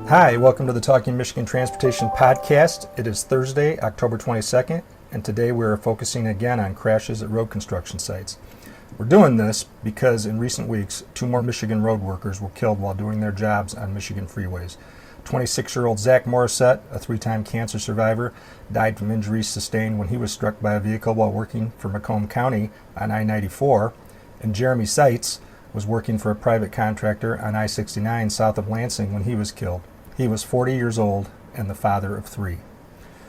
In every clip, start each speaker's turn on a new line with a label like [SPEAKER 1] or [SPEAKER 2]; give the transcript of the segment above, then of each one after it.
[SPEAKER 1] Hi, welcome to the Talking Michigan Transportation Podcast. It is Thursday, October 22nd, and today we are focusing again on crashes at road construction sites. We're doing this because in recent weeks, 2 more Michigan road workers were killed while doing their jobs on Michigan freeways. 26-year-old Zach Morissette, a 3-time cancer survivor, died from injuries sustained when he was struck by a vehicle while working for Macomb County on I-94, and Jeremy Seitz was working for a private contractor on I-69 south of Lansing when he was killed. He was 40 years old and the father of 3.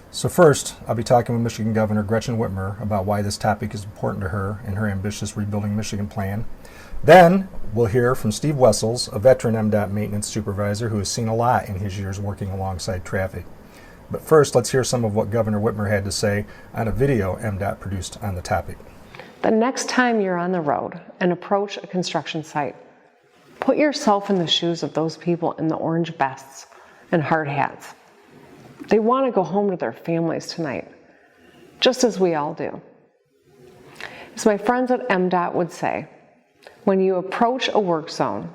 [SPEAKER 1] So first, I'll be talking with Michigan Governor Gretchen Whitme about why this topic is important to her and her ambitious Rebuilding Michigan plan. Then, we'll hear from Steve Wessels, a veteran MDOT maintenance supervisor who has seen a lot in his years working alongside traffic. But first, let's hear some of what Governor Whitme had to say on a video MDOT produced on the topic.
[SPEAKER 2] The next time you're on the road and approach a construction site, put yourself in the shoes of those people in the orange vests and hard hats. They want to go home to their families tonight, just as we all do. As my friends at MDOT would say, when you approach a work zone,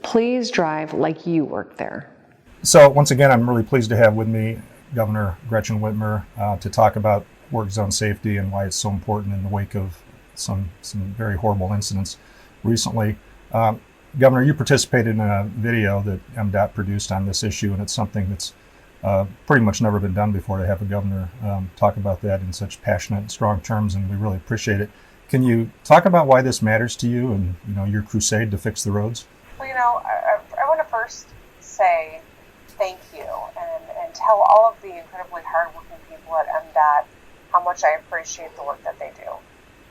[SPEAKER 2] please drive like you work there.
[SPEAKER 1] So once again, I'm really pleased to have with me Governor Gretchen Whitme to talk about work zone safety and why it's so important in the wake of some very horrible incidents recently. Governor, you participated in a video that MDOT produced on this issue, and it's something that's pretty much never been done before to have a governor talk about that in such passionate and strong terms, and we really appreciate it. Can you talk about why this matters to you and your crusade to fix the roads?
[SPEAKER 3] Well, I want to first say thank you and tell all of the incredibly hardworking people at MDOT how much I appreciate the work that they do.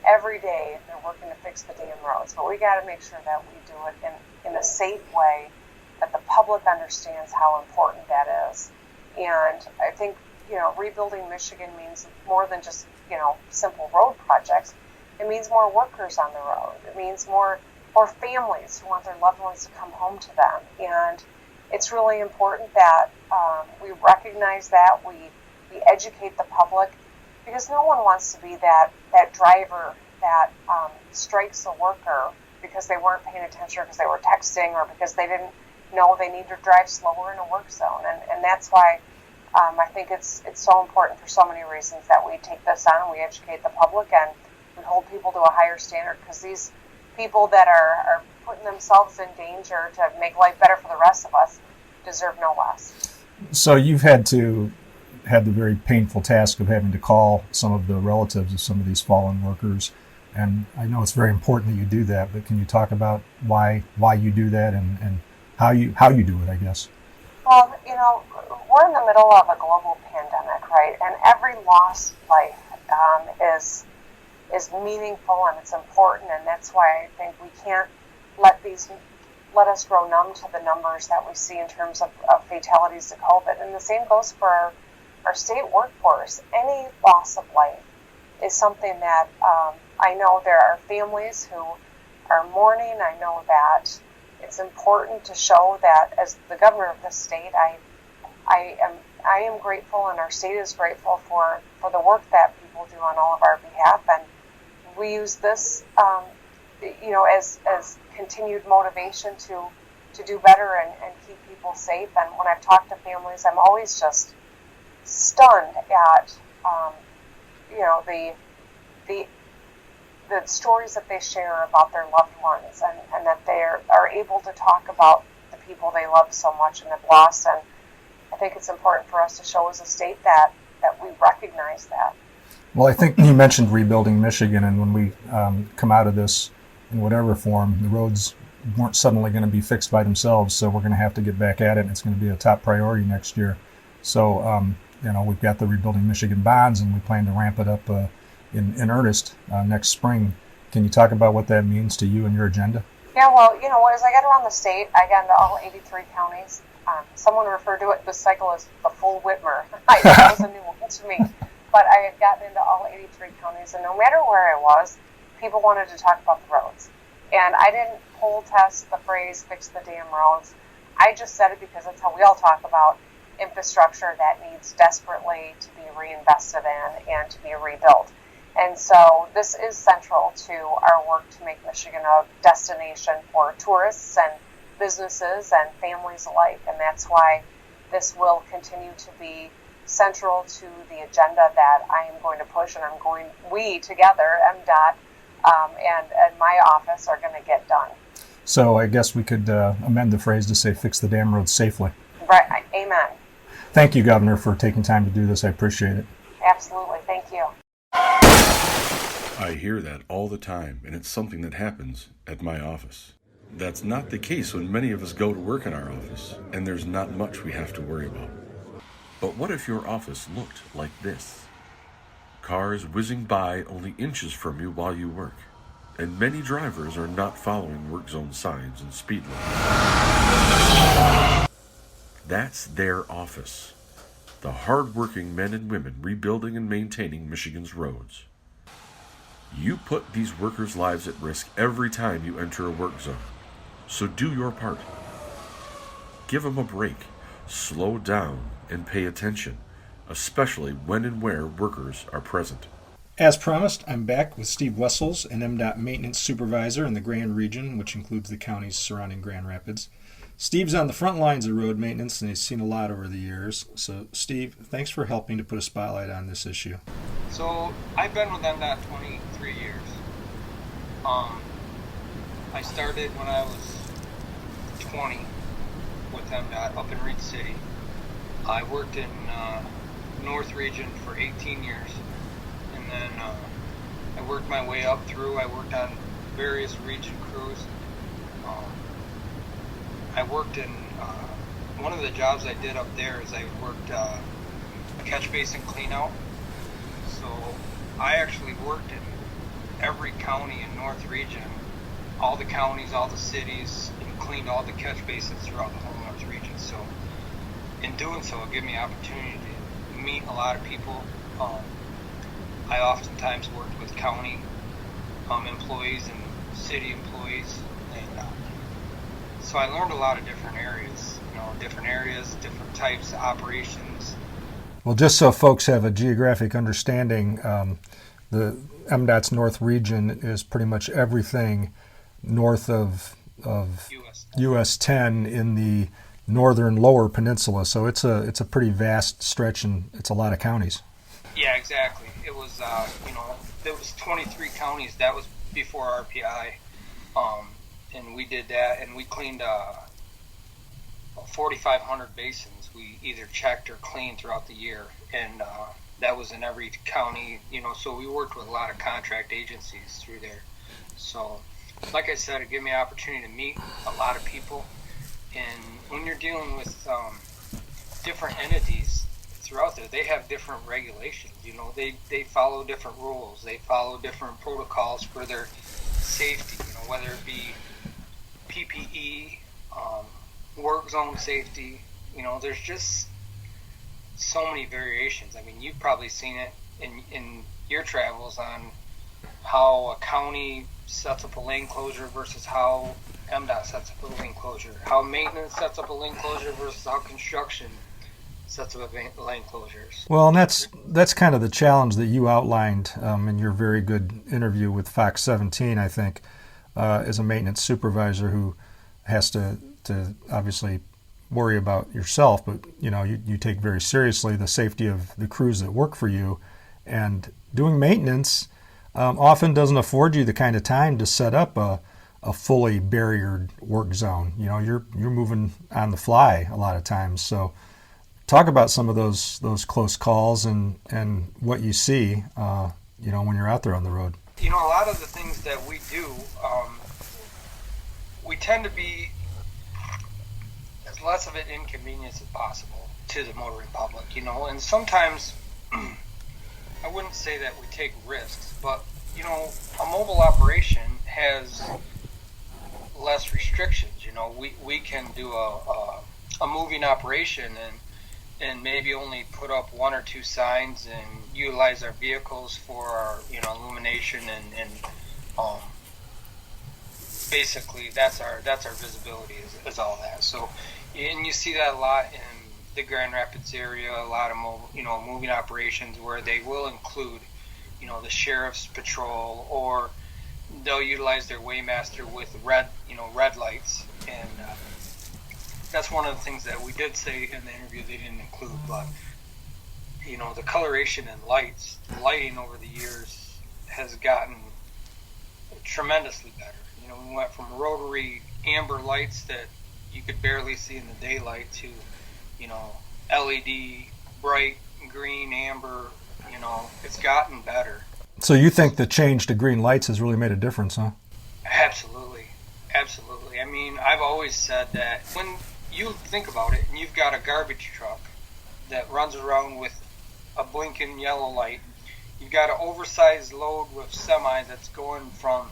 [SPEAKER 3] Every day they're working to fix the damn roads, but we got to make sure that we do it in a safe way, that the public understands how important that is. And I think, rebuilding Michigan means more than just, simple road projects. It means more workers on the road. It means more families who want their loved ones to come home to them. And it's really important that we recognize that, we educate the public, because no one wants to be that driver that strikes a worker because they weren't paying attention or because they were texting or because they didn't know they need to drive slower in a work zone. And that's why I think it's so important for so many reasons that we take this on, we educate the public, and we hold people to a higher standard, because these people that are putting themselves in danger to make life better for the rest of us deserve no less.
[SPEAKER 1] So you've had the very painful task of having to call some of the relatives of some of these fallen workers, and I know it's very important that you do that, but can you talk about why you do that and how you do it, I guess?
[SPEAKER 3] Well, we're in the middle of a global pandemic, right? And every lost life is meaningful and it's important, and that's why I think we can't let us grow numb to the numbers that we see in terms of fatalities to COVID. And the same goes for our state workforce. Any loss of life is something that I know there are families who are mourning. I know that it's important to show that as the governor of this state, I am grateful, and our state is grateful for the work that people do on all of our behalf, and we use this as continued motivation to do better and keep people safe. And when I've talked to families, I'm always just stunned at the stories that they share about their loved ones, and that they are able to talk about the people they love so much and have lost. And I think it's important for us to show as a state that we recognize that.
[SPEAKER 1] Well, I think you mentioned rebuilding Michigan, and when we come out of this in whatever form, the roads weren't suddenly going to be fixed by themselves, so we're going to have to get back at it, and it's going to be a top priority next year. So we've got the Rebuilding Michigan bonds, and we plan to ramp it up in earnest next spring. Can you talk about what that means to you and your agenda?
[SPEAKER 3] Yeah, well, as I got around the state, I got into all 83 counties. Someone referred to it this cycle as the full Whitmer. That was a new one to me. But I had gotten into all 83 counties, and no matter where I was, people wanted to talk about the roads. And I didn't poll test the phrase, fix the damn roads. I just said it because that's how we all talk about infrastructure that needs desperately to be reinvested in and to be rebuilt. And so this is central to our work to make Michigan a destination for tourists and businesses and families alike. And that's why this will continue to be central to the agenda that I am going to push, and we together, MDOT, and my office are going to get done.
[SPEAKER 1] So I guess we could amend the phrase to say fix the damn roads safely.
[SPEAKER 3] Right, amen.
[SPEAKER 1] Thank you, Governor, for taking time to do this. I appreciate it.
[SPEAKER 3] Absolutely, thank you.
[SPEAKER 4] I hear that all the time, and it's something that happens at my office. That's not the case when many of us go to work in our office, and there's not much we have to worry about. But what if your office looked like this? Cars whizzing by only inches from you while you work, and many drivers are not following work zone signs and speed limits. That's their office. The hard-working men and women rebuilding and maintaining Michigan's roads. You put these workers' lives at risk every time you enter a work zone. So do your part. Give them a break, slow down, and pay attention, especially when and where workers are present.
[SPEAKER 1] As promised, I'm back with Steve Wessels, an MDOT maintenance supervisor in the Grand Region, which includes the counties surrounding Grand Rapids. Steve's on the front lines of road maintenance, and he's seen a lot over the years. So, Steve, thanks for helping to put a spotlight on this issue.
[SPEAKER 5] So, I've been with MDOT 23 years. I started when I was 20 with MDOT up in Reed City. I worked in North Region for 18 years, and then I worked my way up through. I worked on various region crews. I worked in one of the jobs I did up there is I worked a catch basin clean out. So I actually worked in every county in North Region, all the counties, all the cities, and cleaned all the catch basins throughout the whole North Region. So in doing so, it gave me opportunity to meet a lot of people. I oftentimes worked with county employees and city employees, and so I learned a lot of different areas, different types of operations.
[SPEAKER 1] Well, just so folks have a geographic understanding, the MDOT's North Region is pretty much everything north of US 10 in the northern lower peninsula. So it's a pretty vast stretch, and it's a lot of counties.
[SPEAKER 5] Yeah, exactly. It was there was 23 counties. That was before RPI, and we did that, and we cleaned 4,500 basins. We either checked or cleaned throughout the year, and that was in every county. So we worked with a lot of contract agencies through there. So, like I said, it gave me an opportunity to meet a lot of people. And when you're dealing with different entities throughout there, they have different regulations. They follow different rules. They follow different protocols for their safety. Whether it be PPE, work zone safety. There's just so many variations. I mean, you've probably seen it in your travels on how a county sets up a lane closure versus how MDOT sets up a lane closure, how maintenance sets up a lane closure versus how construction sets up a lane closures.
[SPEAKER 1] Well, and that's kind of the challenge that you outlined in your very good interview with Fox 17, I think, as a maintenance supervisor who has to obviously worry about yourself, but you take very seriously the safety of the crews that work for you, and doing maintenance often doesn't afford you the kind of time to set up a fully barriered work zone. You're moving on the fly a lot of times. So talk about some of those close calls and what you see when you're out there on the road.
[SPEAKER 5] A lot of the things that we do, we tend to be as less of an inconvenience as possible to the motoring public, and sometimes I wouldn't say that we take risks, but a mobile operation has less restrictions. We can do a moving operation and maybe only put up one or two signs and utilize our vehicles for our illumination and basically that's our visibility is all that. So, and you see that a lot in the Grand Rapids area, a lot of moving operations where they will include the sheriff's patrol, or they'll utilize their waymaster with red lights, and that's one of the things that we did say in the interview they didn't include, but the coloration and lighting over the years has gotten tremendously better. We went from rotary amber lights that you could barely see in the daylight to, LED, bright green, amber. It's gotten better.
[SPEAKER 1] So you think the change to green lights has really made a difference, huh?
[SPEAKER 5] Absolutely. I mean, I've always said that when you think about it and you've got a garbage truck that runs around with a blinking yellow light, you've got an oversized load with semi that's going from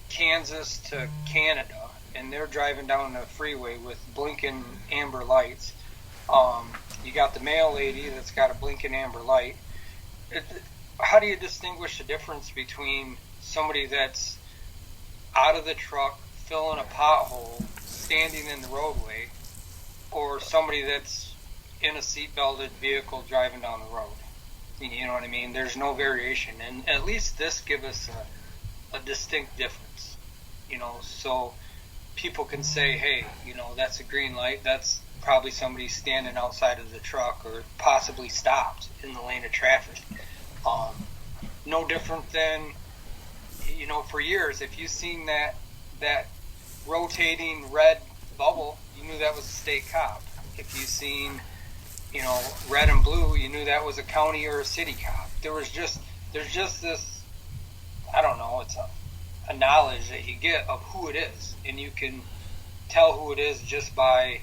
[SPEAKER 5] Kansas to Canada, and they're driving down the freeway with blinking amber lights. You got the mail lady that's got a blinking amber light. How do you distinguish the difference between somebody that's out of the truck, filling a pothole, standing in the roadway, or somebody that's in a seatbelted vehicle driving down the road? You know what I mean? There's no variation, and at least this gives us a distinct difference. So people can say, hey, that's a green light. That's probably somebody standing outside of the truck or possibly stopped in the lane of traffic. No different than, for years, if you've seen that rotating red bubble, you knew that was a state cop. If you've seen, red and blue, you knew that was a county or a city cop. There's just this, I don't know, it's a knowledge that you get of who it is, and you can tell who it is just by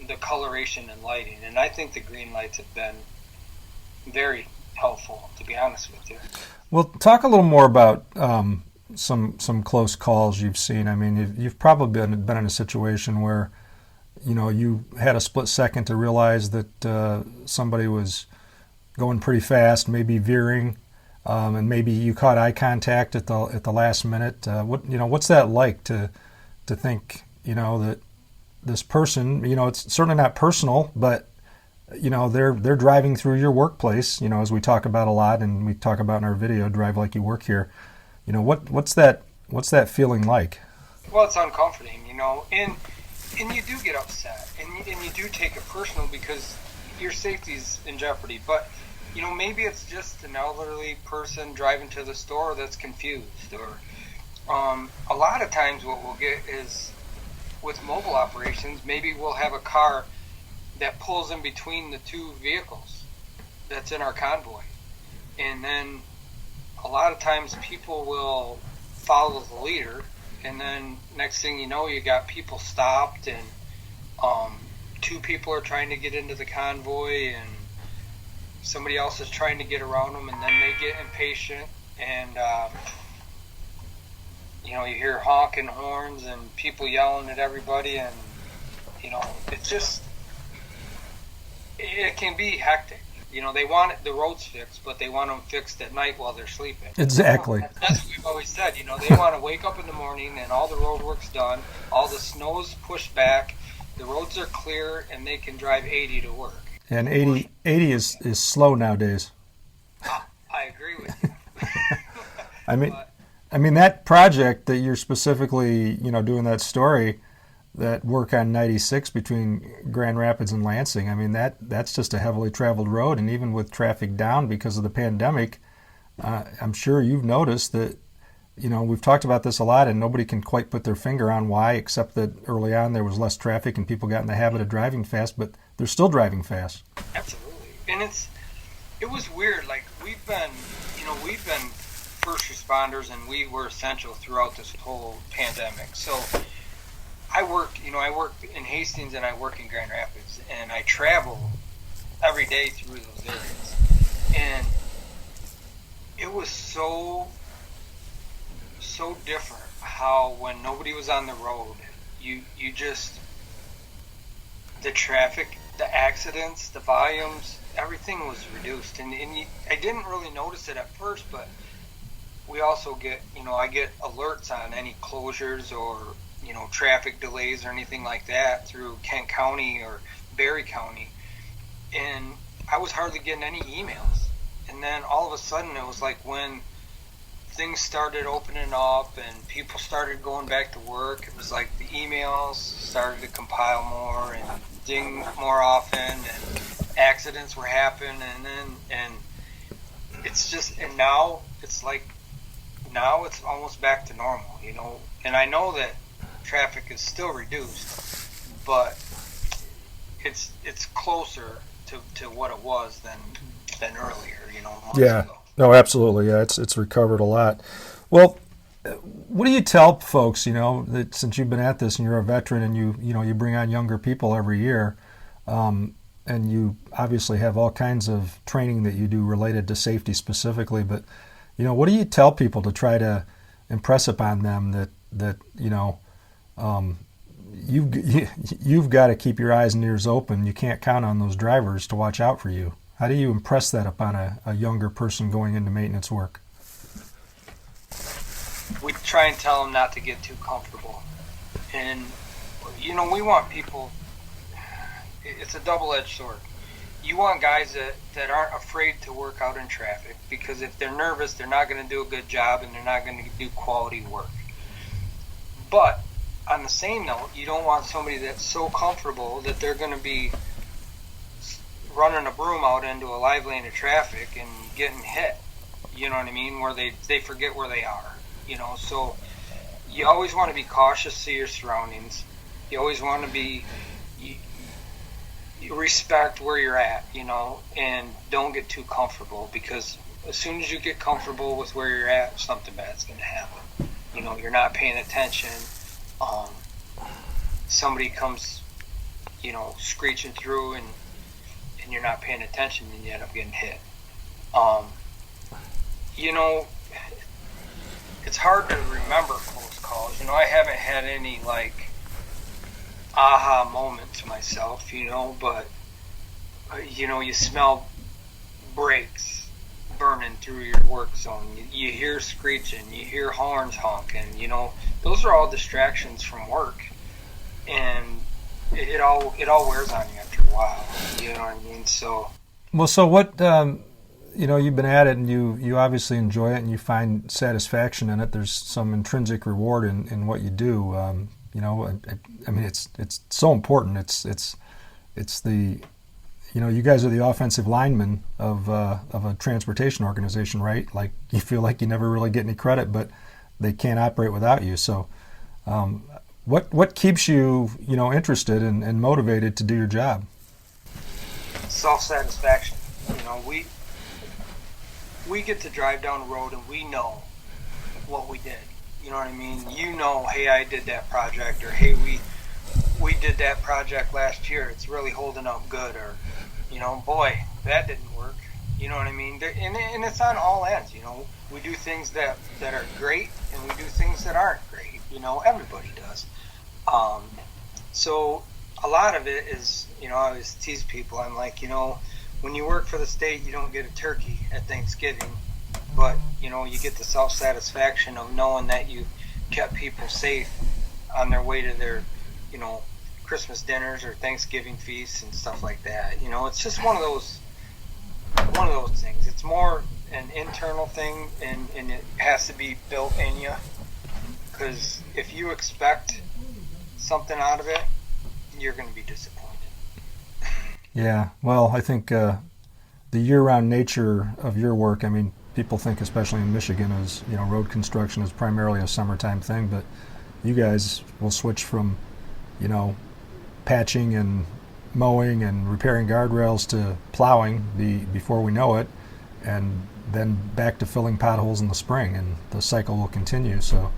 [SPEAKER 5] the coloration and lighting. And I think the green lights have been very helpful, to be honest with you.
[SPEAKER 1] Well, talk a little more about some close calls you've seen. I mean, you've probably been in a situation where, you had a split second to realize that somebody was going pretty fast, maybe veering, and maybe you caught eye contact at the last minute. What's that like to think, that this person, it's certainly not personal, but they're driving through your workplace, as we talk about a lot, and we talk about in our video, Drive Like You Work Here. What's that feeling like?
[SPEAKER 5] Well, it's uncomforting, and you do get upset, and you do take it personal because your safety's in jeopardy. But maybe it's just an elderly person driving to the store that's confused, or a lot of times what we'll get is with mobile operations, maybe we'll have a car that pulls in between the two vehicles that's in our convoy. And then a lot of times people will follow the leader, and then next thing you know, you got people stopped, and two people are trying to get into the convoy, and somebody else is trying to get around them, and then they get impatient, and you hear honking horns and people yelling at everybody, and it's just, it can be hectic. They want the roads fixed, but they want them fixed at night while they're sleeping.
[SPEAKER 1] Exactly.
[SPEAKER 5] That's what we've always said. They want to wake up in the morning and all the road work's done, all the snow's pushed back, the roads are clear, and they can drive 80 to work.
[SPEAKER 1] And 80 is slow nowadays.
[SPEAKER 5] I agree with you.
[SPEAKER 1] I mean that project that you're specifically, doing that story, that work on 96 between Grand Rapids and Lansing. I mean, that's just a heavily traveled road, and even with traffic down because of the pandemic, I'm sure you've noticed that, we've talked about this a lot, and nobody can quite put their finger on why, except that early on there was less traffic and people got in the habit of driving fast, but they're still driving fast.
[SPEAKER 5] Absolutely. And it was weird. Like, we've been first responders, and we were essential throughout this whole pandemic. So I work in Hastings and I work in Grand Rapids, and I travel every day through those areas. And it was so different how when nobody was on the road, you just, the traffic, the accidents, the volumes, everything was reduced. And I didn't really notice it at first, but we also get, I get alerts on any closures or traffic delays or anything like that through Kent County or Berry County, and I was hardly getting any emails. And then all of a sudden it was like when things started opening up and people started going back to work, it was like the emails started to compile more and ding more often, and accidents were happening, and it's just, and now it's almost back to normal, you know. And I know that traffic is still reduced, but it's closer to what it was than earlier, you know, months ago.
[SPEAKER 1] No, absolutely. Yeah, it's recovered a lot. Well, what do you tell folks, you know, that since you've been at this and you're a veteran and you bring on younger people every year, and you obviously have all kinds of training that you do related to safety specifically, but, you know, what do you tell people to try to impress upon them that you know, you've got to keep your eyes and ears open. You can't count on those drivers to watch out for you. How do you impress that upon a younger person going into maintenance work?
[SPEAKER 5] We try and tell them not to get too comfortable. And, you know, we want people, it's a double-edged sword. You want guys that aren't afraid to work out in traffic, because if they're nervous, they're not going to do a good job and they're not going to do quality work. But on the same note, you don't want somebody that's so comfortable that they're going to be running a broom out into a live lane of traffic and getting hit, you know what I mean, where they forget where they are, you know. So you always want to be cautious to your surroundings. You always want to be, you respect where you're at, you know, and don't get too comfortable, because as soon as you get comfortable with where you're at, something bad's going to happen. You know, you're not paying attention. Somebody comes, you know, screeching through and you're not paying attention and you end up getting hit. You know, it's hard to remember close calls. You know, I haven't had any like aha moments myself, you know, but you know, you smell brakes burning through your work zone. You hear screeching, you hear horns honking, you know, those are all distractions from work, and it all wears on you after a while, you know what I mean? So
[SPEAKER 1] what, you know, you've been at it and you obviously enjoy it and you find satisfaction in it. There's some intrinsic reward in what you do. You know, I mean, it's so important. It's the, you know, you guys are the offensive linemen of a transportation organization, right? Like, you feel like you never really get any credit, but they can't operate without you. So what keeps you, you know, interested and motivated to do your job?
[SPEAKER 5] Self-satisfaction. You know, we get to drive down the road and we know what we did. You know what I mean? You know, hey, I did that project, or hey, we did that project last year. It's really holding up good, or, you know, boy, that didn't work. You know what I mean? And it's on all ends. You know, we do things that are great, and we do things that aren't great. You know, everybody does. So a lot of it is, you know, I always tease people. I'm like, you know, when you work for the state, you don't get a turkey at Thanksgiving, but, you know, you get the self-satisfaction of knowing that you kept people safe on their way to their, you know, Christmas dinners or Thanksgiving feasts and stuff like that. You know, it's just one of those things. It's more an internal thing, and it has to be built in you, because if you expect something out of it, you're going to be disappointed.
[SPEAKER 1] Yeah, well, I think the year-round nature of your work, I mean, people think, especially in Michigan, is, you know, road construction is primarily a summertime thing, but you guys will switch from, you know, patching and mowing and repairing guardrails to plowing before we know it, and then back to filling potholes in the spring, and the cycle will continue. So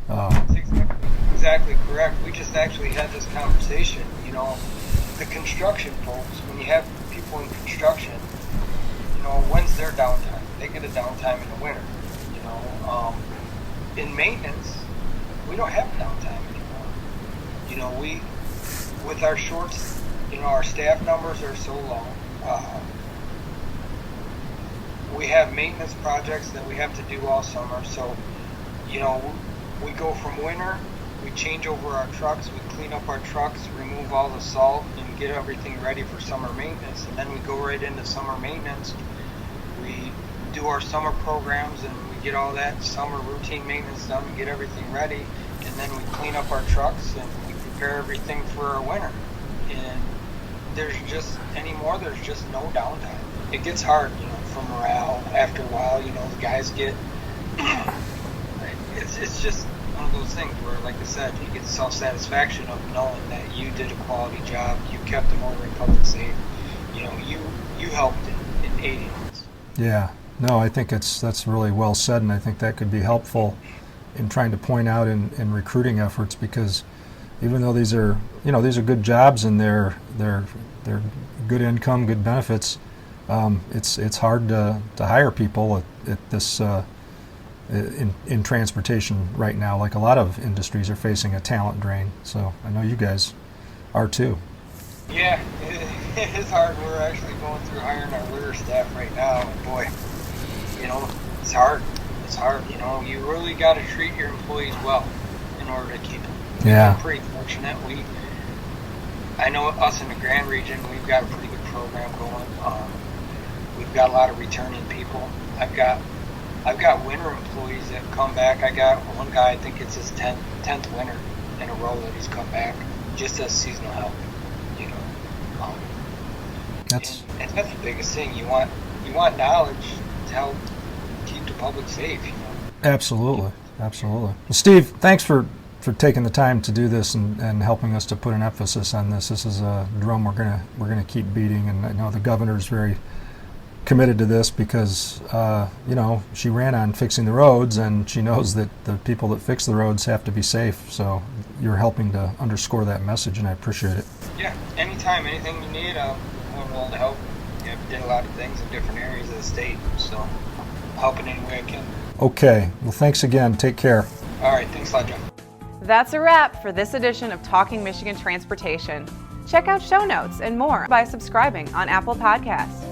[SPEAKER 5] that's exactly correct. We just actually had this conversation. You know, the construction folks, when you have people in construction, you know, when's their downtime? They get a downtime in the winter. You know, in maintenance, we don't have downtime anymore. You know, with our shorts, you know, our staff numbers are so low. We have maintenance projects that we have to do all summer. So, you know, we go from winter, we change over our trucks, we clean up our trucks, remove all the salt, and get everything ready for summer maintenance. And then we go right into summer maintenance. We do our summer programs, and we get all that summer routine maintenance done, get everything ready, and then we clean up our trucks and we prepare everything for our winter. And there's just no downtime. It gets hard, for morale after a while. The guys get. It's just one of those things where, like I said, you get self-satisfaction of knowing that you did a quality job, you kept them over in public safe. You helped in aiding us.
[SPEAKER 1] Yeah, no, I think that's really well said, and I think that could be helpful in trying to point out in recruiting efforts, because even though these are good jobs and they're good income, good benefits, it's hard to hire people at this in transportation right now. Like a lot of industries are facing a talent drain. So I know you guys are too.
[SPEAKER 5] Yeah, it is hard. We're actually going through hiring our rear staff right now, and boy, it's hard. It's hard. You really got to treat your employees well in order to keep them.
[SPEAKER 1] Yeah.
[SPEAKER 5] We're pretty fortunate. I know us in the Grand Region, we've got a pretty good program going. We've got a lot of returning people. I've got winter employees that come back. I got one guy, I think it's his 10th winter in a row that he's come back just as seasonal help. And that's the biggest thing. You want knowledge to help keep the public safe.
[SPEAKER 1] Absolutely. Well, Steve, thanks for taking the time to do this and helping us to put an emphasis on this. This is a drum we're gonna keep beating, and I know the governor's very committed to this because she ran on fixing the roads, and she knows that the people that fix the roads have to be safe. So you're helping to underscore that message, and I appreciate it.
[SPEAKER 5] Yeah, anytime, anything you need, I'm willing to help. I did a lot of things in different areas of the state, so helping any way I can.
[SPEAKER 1] Okay, well, thanks again. Take care.
[SPEAKER 5] All right, thanks a lot, John.
[SPEAKER 6] That's a wrap for this edition of Talking Michigan Transportation. Check out show notes and more by subscribing on Apple Podcasts.